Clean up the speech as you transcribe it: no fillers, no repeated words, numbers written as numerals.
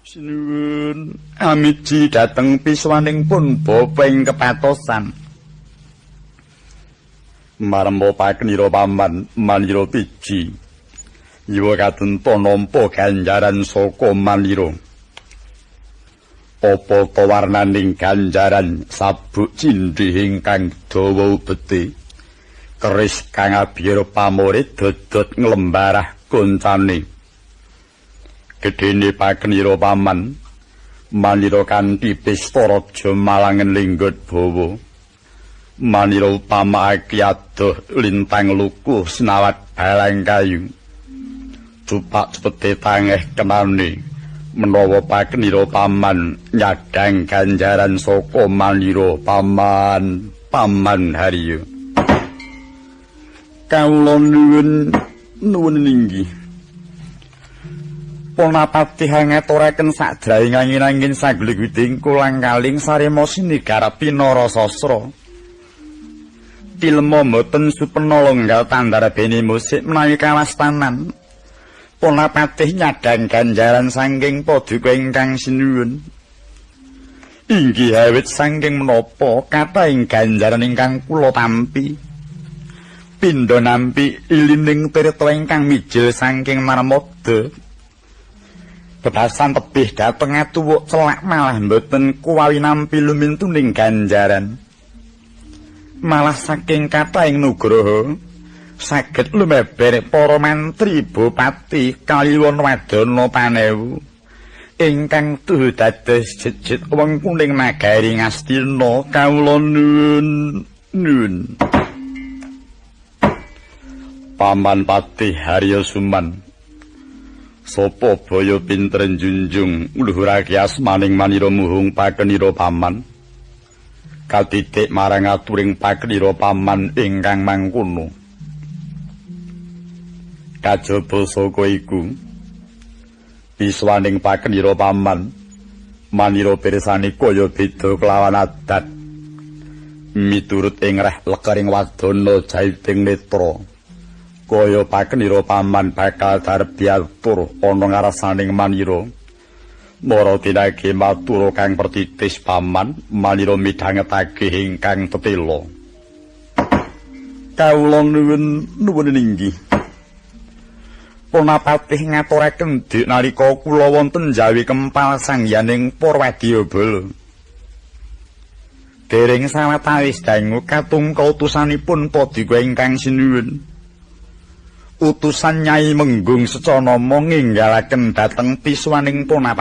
Sinuwun amiji dhateng piswaning pun bapa ing kepatosan. Marempa pakenira paman manira piji. Iwa katenta nampa ganjaran saka manira. Apa ta warnaning ganjaran sabuk cindhih ingkang dawa ubete. Keris kang abiyara pamore dodot nglembarah koncane. Gedene pakenira paman manira kanthi pesta raja malangen linggot bawa manira upamake adoh lintang lukuh senawat balang kayu cupak cepete tangeh kenane menawa pakenira paman nyadhang ganjaran saka manira paman Harya kawula nuwun inggih Punapati ngaturaken sadraing angin-angin sagleguding kulang-kaling sarema sinigarapi narasastra. Tilma mboten supena longgal tandar bene musik menawi kawastanan. Punapati nyadhang ganjaran saking paduka ingkang sinuwun. Inggih awit saking menapa kathahing ganjaran ingkang kula tampi. Pindha nampi ilining tirta ingkang mijil saking Narmada. Bebasan tebih dhateng atuwuk celak malah mboten kuwawi nampi lumintuning ganjaran. Malah saking kathahing nugraha saged lumeber para mantri bupati kaliwan wadana panewu ingkang tuhu dados jejit wengkuning nagari Ngastina kawula nuwun. Paman Patih Harya Suman Sopo baya pinter junjung ngluhurake asmaning manira muhung pakenira paman katitik marang aturing pakenira paman ingkang mangkono kajaba saka iku piswaning pakenira paman manira pirsani kaya beda kelawan adat miturut ing reh lekering wadana jaiting netra kaya pakenira paman bakal darbiatur ana ngarasaning manira mara tinake matur kang pertitis paman manira midhangetake ingkang tetela kawula nuwun inggih Punapati ngaturaken dik nalika kula wonten jawi kempal sangyaning Purwadyabala dereng sawetawis dangu katungka utusanipun paduka ingkang sinuwun utusan Nyai Menggung Secanama nginggalaken dhateng piswaning Punapati